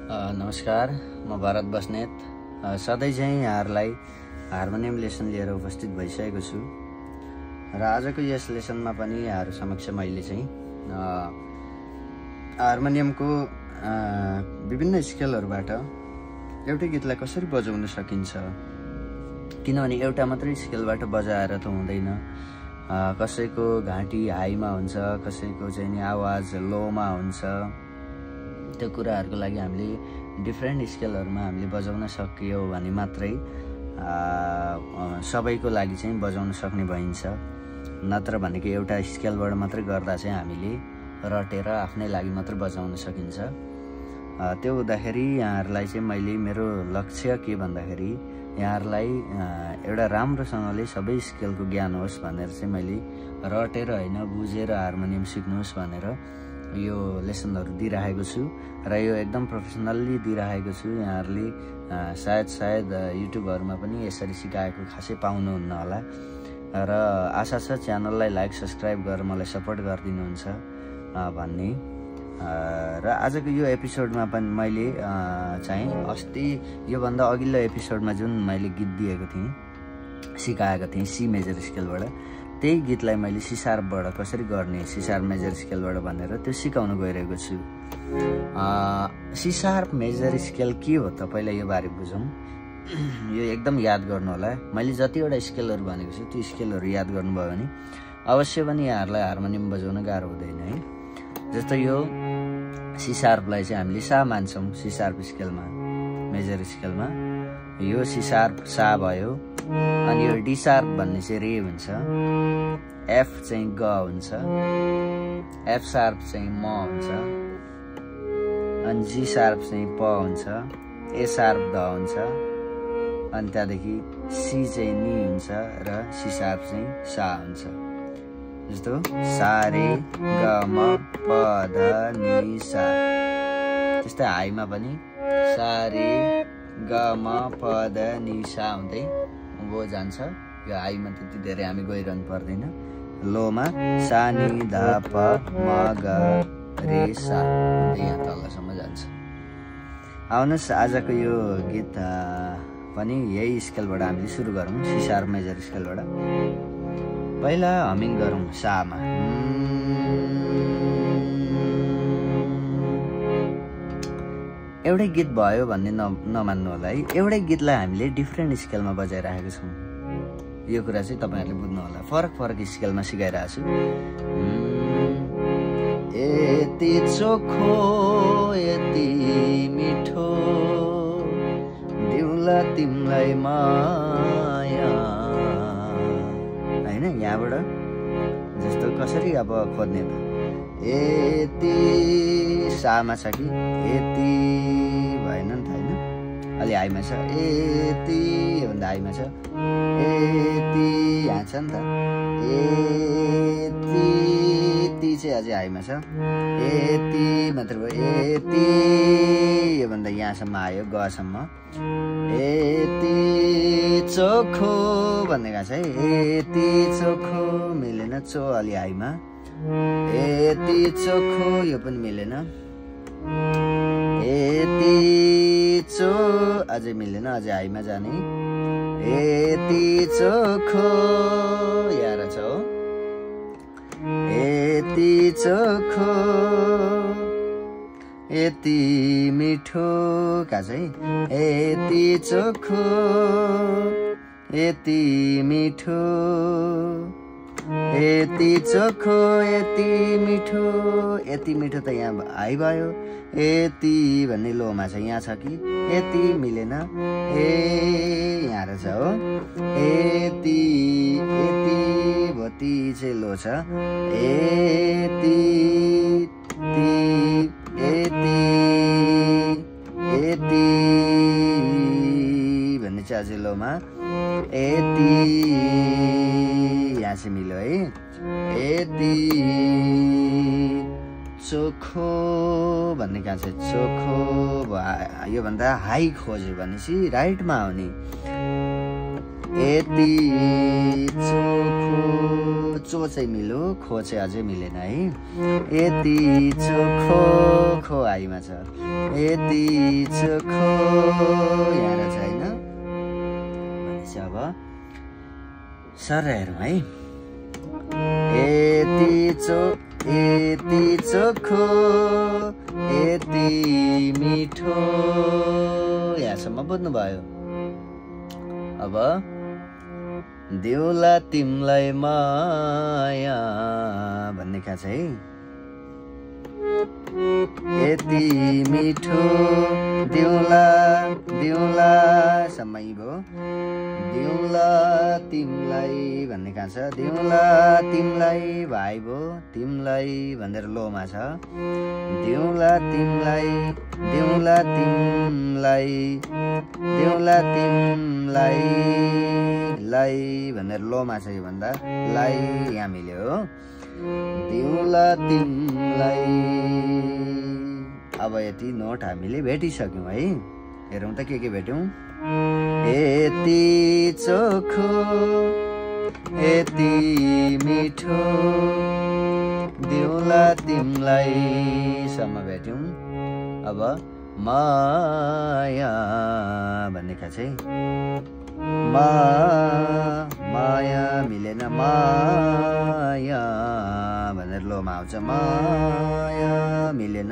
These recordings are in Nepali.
नमस्कार, म भारत बस्नेत सधैँ चाहिँ यहाँहरूलाई हार्मोनियम लेसन लिएर उपस्थित भइसकेको छु र आजको यस लेसनमा पनि यहाँहरू समक्ष मैले चाहिँ हार्मोनियमको विभिन्न स्केलहरूबाट एउटै गीतलाई कसरी बजाउन सकिन्छ, किनभने एउटा मात्रै स्केलबाट बजाएर त हुँदैन। कसैको घाँटी हाईमा हुन्छ, कसैको चाहिँ नि आवाज लोमा हुन्छ। त्यो कुराहरूको लागि हामीले डिफ्रेन्ट स्केलहरूमा हामीले बजाउन सकियो भने मात्रै सबैको लागि चाहिँ बजाउन सक्ने भइन्छ। नत्र भनेको एउटा स्केलबाट मात्रै गर्दा चाहिँ हामीले रटेर आफ्नै लागि मात्रै बजाउन सकिन्छ। त्यो हुँदाखेरि यहाँहरूलाई चाहिँ मैले मेरो लक्ष्य के भन्दाखेरि यहाँहरूलाई एउटा राम्रोसँगले सबै स्केलको ज्ञान होस् भनेर चाहिँ मैले रटेर होइन बुझेर हार्मोनियम सिक्नुहोस् भनेर यो लेसनहरू दिइरहेको छु र यो एकदम प्रोफेसनल्ली दिइरहेको छु। यहाँहरूले सायद युट्युबहरूमा पनि यसरी सिकाएको खासै पाउनुहुन्न होला र आशा छ च्यानललाई लाइक सब्सक्राइब गरेर मलाई सपोर्ट गरिदिनुहुन्छ भन्ने। र आजको यो एपिसोडमा पनि मैले चाहिँ अस्ति योभन्दा अघिल्लो एपिसोडमा जुन मैले गीत दिएको थिएँ, सिकाएको थिएँ सी मेजर स्केलबाट, त्यही गीतलाई मैले सी शार्पबाट कसरी गर्ने, सी शार्प मेजर स्केलबाट भनेर त्यो सिकाउन गइरहेको छु। सी शार्प मेजर स्केल के हो त पहिला यो बारे बुझौँ। यो एकदम याद गर्नु होला। मैले जतिवटा स्केलहरू भनेको छु त्यो स्केलहरू याद गर्नुभयो भने अवश्य पनि यहाँहरूलाई हार्मोनियम बजाउन गाह्रो हुँदैन है। जस्तो यो सी शार्पलाई चाहिँ हामीले सा मान्छौँ सी शार्प स्केलमा, मेजर स्केलमा। यो सी शार्प सा भयो, अनि यो डी शार्प भन्ने चाहिँ रे हुन्छ, एफ चाहिँ ग हुन्छ, एफ शार्प चाहिँ म हुन्छ, अनि जी शार्प चाहिँ प हुन्छ, ए शार्प द हुन्छ, अनि त्यहाँदेखि सी चाहिँ नि हुन्छ र सी शार्प चाहिँ सा हुन्छ। जस्तो सा रे ग म प ध नि सा। त्यस्तै हाईमा पनि सा रे ग म प ध नि सा हुँदै गो जान्छ। यो हाईमा त्यति धेरै हामी गइरहनु पर्दैन। लोमा सा नि ध प म ग रे सा हुँदै यहाँ तलसम्म जान्छ। आउनुहोस् आजको यो गीत पनि यही स्केलबाट हामीले सुरु गरौँ, सी शार्प मेजर स्केलबाट। पहिला हमिङ गरौँ सामा। एउटै गीत भयो भन्ने नमान्नु होला है। एउटै गीतलाई हामीले डिफ्रेन्ट स्केलमा बजाइरहेको छौँ। यो कुरा चाहिँ तपाईँहरूले बुझ्नु होला। फरक फरक स्केलमा सिकाइरहेको छु। यति चोखो यति मिठो दिउला तिमलाई माया, होइन यहाँबाट जस्तो कसरी अब खोज्ने त। यति सामा छ कि यति भएन नि त, होइन अलि हाईमा छ। यति भन्दा हाईमा छ, यति यहाँ छ नि त। यति ती चाहिँ अझै हाईमा छ, यति मात्र भयो। यति योभन्दा यहाँसम्म आयो गसम्म। यति चोखो भन्ने गएको छ है। यति चोखो मिलेन, चो अलि हाईमा। यति चोखो यो पनि मिलेन। यति चो अझै मिलेन, अझै हाईमा जाने। यति चोखो यहाँ रहेछ हो। यति चोखो यति मिठो कहाँ छ है। यति चोखो यति मिठो, यति चोखो यति मिठो। यति मिठो त यहाँ हाई भयो। यति भन्ने लोमा छ, यहाँ छ कि यति मिलेन। यहाँ रहेछ हो। यति यति भोति चाहिँ लो छ। यति यति यति भन्ने चाहिँ अझै लोमा। यति यहाँ चाहिँ मिल्यो है। यति चोखो भन्ने कहाँ छ, चोखो योभन्दा हाई खोज्यो भनेपछि राइटमा आउने। यति चोखो चो चाहिँ मिल्यो खो चाहिँ अझै मिलेन है यति चोखो खो आइमा छ यति चोखो यहाँ रहेछ होइन भनेपछि अब सर हेरौँ है यति चोखो यति मिठो यहाँसम्म बुझ्नुभयो अब देउला तिमलाई माया भन्ने क्या छ है यति मिठो देउला देउला सम्म भयो देउला तिमलाई भन्ने कहाँ छ देउला तिमलाई भाइ भो तिमलाई भनेर लोमा छ देउला तिमलाई देउला तिमलाई देउला तिमलाई लाई भनेर लोमा छ यो भन्दा लाई यहाँ मिल्यो हो देउला तिमलाई अब यति नोट हामीले भेटिसक्यौँ है हेरौँ त के भेट्यौँ यति चोखो यति मिठो देउला तिमलाई सम्म भेट्यौँ अब माया भन्ने क्या चाहिँ माया मिलेन माया भनेर लोमा आउँछ माया मिलेन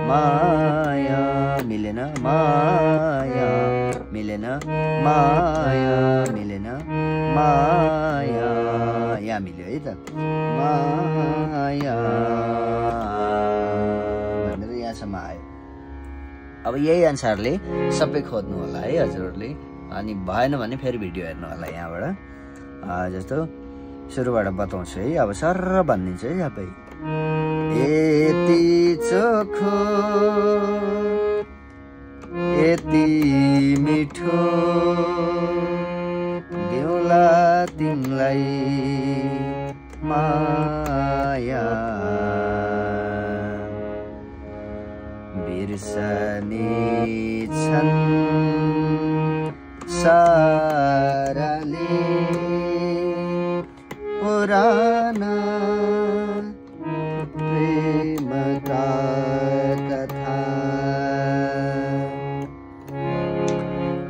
माया मिलेन माया मिलेन माया मिलेन माया यहाँ मिल्यो है त माया भनेर यहाँसम्म आयो अब यही अनुसारले सबै खोज्नु होला है हजुरहरूले अनि भएन भने फेरि भिडियो हेर्नु होला यहाँबाट जस्तो सुरुबाट बताउँछु है अब सरर भनिदिन्छु है सबै यति चोखो यति मिठो देउला तिमलाई माया बिर्सने छन् साराले पुराना प्रेमका कथा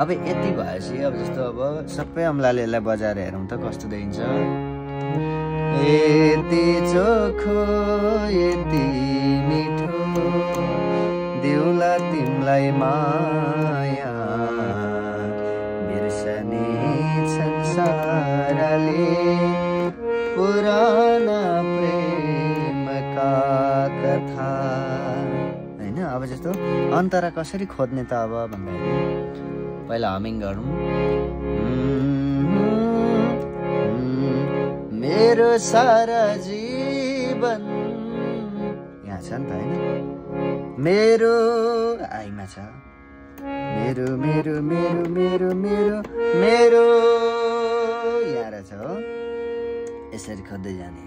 अब यति भएपछि अब जस्तो अब सबै अम्लाले यसलाई बजाएर हेरौँ त कस्तो देखिन्छ यति चोखो यति मिठो देउला तिमलाई माया बिर्सने संसारले पुराना प्रेमका कथा हैन अब जस्तो अन्तरा कसरी खोज्ने त अब भन्दाखेरि पहिला हमिङ गरौँ मेरो सारा जीवन यहाँ छ नि त हैन मेरो आइमा छ मेरो मेरो मेरो मेरो मेरो मेरो यहाँ रहेछ हो यसरी खोज्दै जाने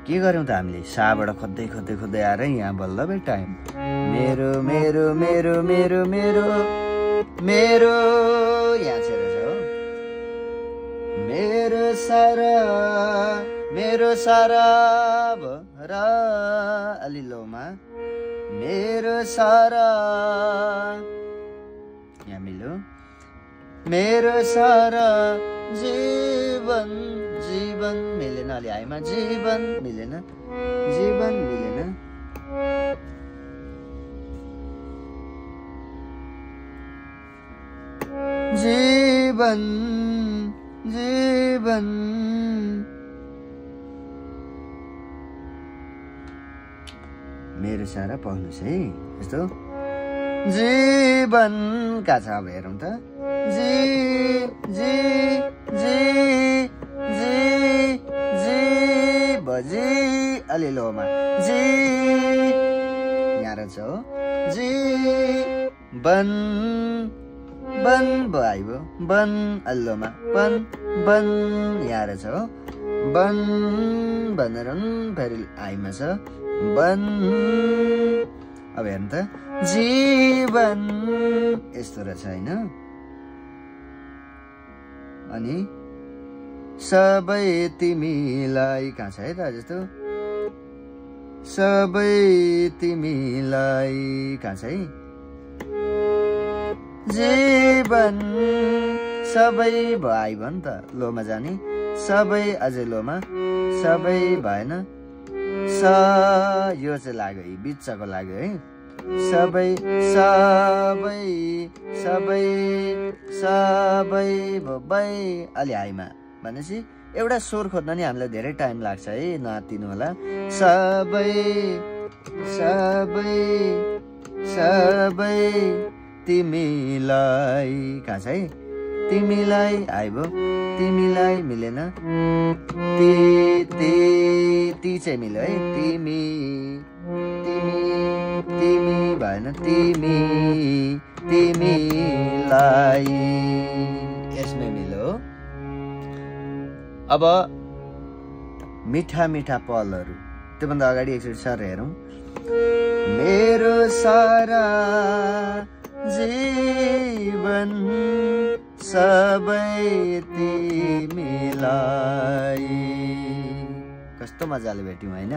के गर्यौं त हामीले साबाट खोज्दै खोज्दै खोज्दै आएर यहाँ बल्ल बे टाइम मेरो मेरो मेरो मेरो मेरो मेरो यहाँ चाहिँ रहेछ हो मेरो सारा र अलि लोमा मेरो सारा यहाँ मिल्यो मेरो सारा जीवन जीवन मिलेन अलि आइमा जीवन मिलेन जीवन मिलेन जीवन जीवन मेरो सारा पढ्नुहोस् है यस्तो जीवन का छ अब हेरौँ त जी जी जी जी जी बजी अलि लोमा जी यहाँ रहेछ हो जी बन बन भयो बन अल्लोमा बन बन यहाँ रहेछ हो बन भनेर फेरि आइमा छ बन अब हेर्नु त जीवन यस्तो रहेछ हैन अनि सबै तिमीलाई कहाँ छ है त जस्तो सबै तिमीलाई कहाँ छ है जीवन सबै भयो नि त लोमा जाने सबै अझै लोमा सबै भएन यो चाहिँ लाग्यो बिचको लाग्यो है सबै सबै सबै सबै भई अलि हाइमा भनेपछि एउटा स्वर खोज्न नि हामीलाई धेरै टाइम लाग्छ है नआत्तिनु होला सबै सबै सबै तिमीलाई कहाँ छ है तिमीलाई आइबो तिमीलाई मिलेन ती चाहिँ मिल्यो है तिमी तिमी तिमी भएन तिमी तिमीलाई यसमै मिल्यो अब मिठा मिठा पलहरू त्योभन्दा अगाडि एकचोटि सर हेरौँ मेरो सारा जीवन सबै तिमीलाई कस्तो मजाले भेट्यौँ होइन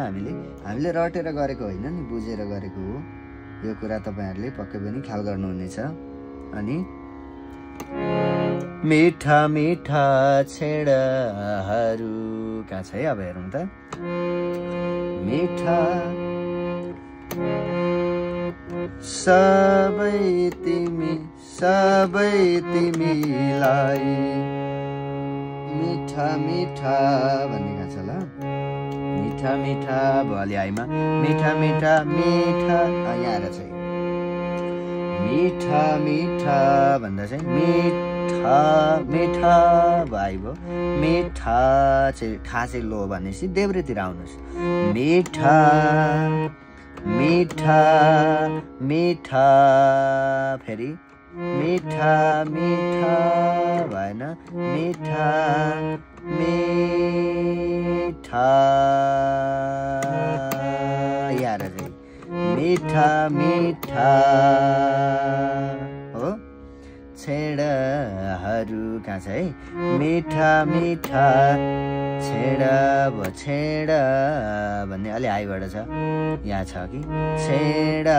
हामीले रटेर गरेको होइन नि बुझेर गरेको हो यो कुरा तपाईँहरूले पक्कै पनि ख्याल गर्नुहुनेछ अनि मिठा मिठा छेडाहरू कहाँ छ है अब हेरौँ त मिठा सबै तिमीलाई मिठा मिठा भन्ने कहाँ छ ल मिठा मिठा भोलि आइमा मिठा मिठा मिठा यहाँ आएर चाहिँ मिठा मिठा भन्दा चाहिँ मिठा मिठा भयो मिठा चाहिँ ठा चाहिँ लो भनेपछि देब्रेतिर आउनुहोस् मिठा मिठा मिठा फेरि मिठा मिठा भएन मिठा मिठा यार चाहिँ मिठा मिठा हो छेडाहरू कहाँ छ है मिठा मिठा छेडा छेडा भन्ने अलि हाइबाट छ यहाँ छ कि छेडा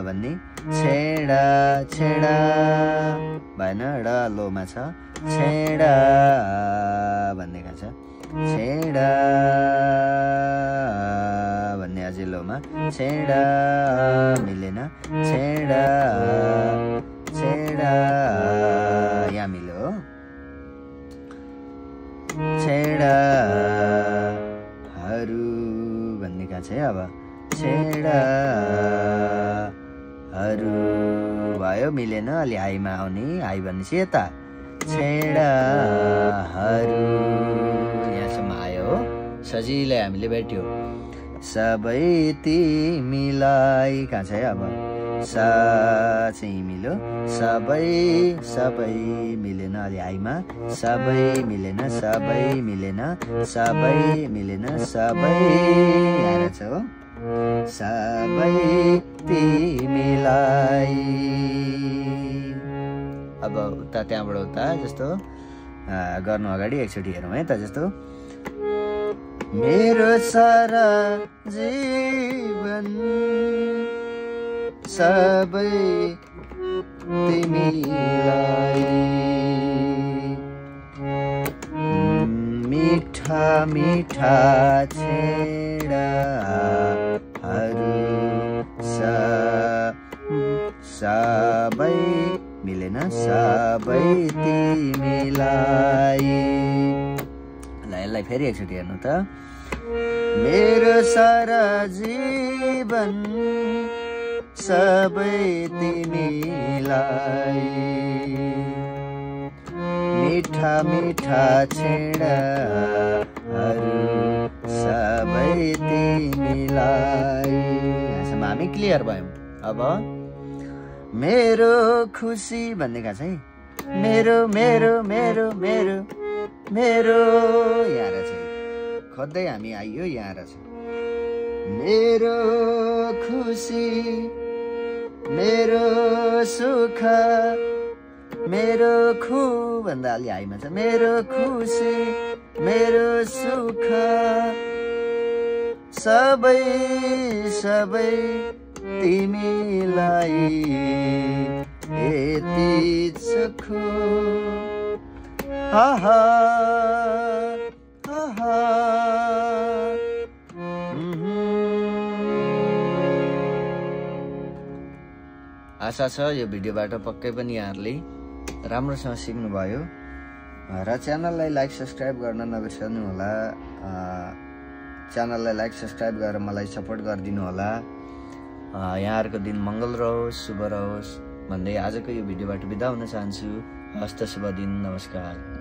भन्ने छेडा छेडा भएन र लोमा छ छेडा भन्ने कहाँ छ छेडा भन्ने अझै लोमा छेडा मिलेन छेडा छेडा यहाँ मिल्यो हो छेडाहरू भन्ने कहाँ छ है अब छेडाहरू भयो मिलेन अलि हाइमा आउने हाइ भनेपछि यता छेडाहरू यहाँसम्म आयो हो सजिलै हामीले भेट्यो सबै तिमीलाई कहाँ छ है अब सा चाहिँ मिल्यो सबै सबै मिलेन अलि हाइमा सबै मिलेन सबै मिलेन सबै मिलेन सबै आएर छ हो सबै तिमीलाई अब उता त्यहाँबाट उता जस्तो गर्नु अगाडि एकचोटि हेरौँ है त जस्तो मेरो सारा जीवन सबै तिमीलाई मिठा मिठा छेडाहरू सबै मिलेन सबै तिमीलाई ल यसलाई फेरि एकचोटि हेर्नु त मेरो सारा जीवन सबै तिमीलाई मिठा मिठा छेडाहरू सबै तिमीलाई यहाँसम्म हामी क्लियर भयौँ अब मेरो खुसी भन्ने कहाँ छ है मेरो मेरो मेरो मेरो मेरो यहाँ रहेछ खोज्दै हामी आइयो यहाँ रहेछ मेरो खुसी मेरो सुख मेरो खु भन्दा अलि हाइमा छ मेरो खुसी मेरो सुख सबै सबै तिमीलाई यति सुखु आहा आहा आशा छ यो भिडियोबाट पक्कै पनि यहाँहरूले राम्रोसँग सिक्नुभयो र च्यानललाई लाइक सब्स्क्राइब गर्न नबिर्सनु होला च्यानललाई लाइक सब्स्क्राइब गरेर मलाई सपोर्ट गरिदिनु होला यहाँहरूको दिन मङ्गल रहोस् शुभ रहोस् भन्दै आजको यो भिडियोबाट बिदा हुन चाहन्छु हस्त शुभ दिन नमस्कार।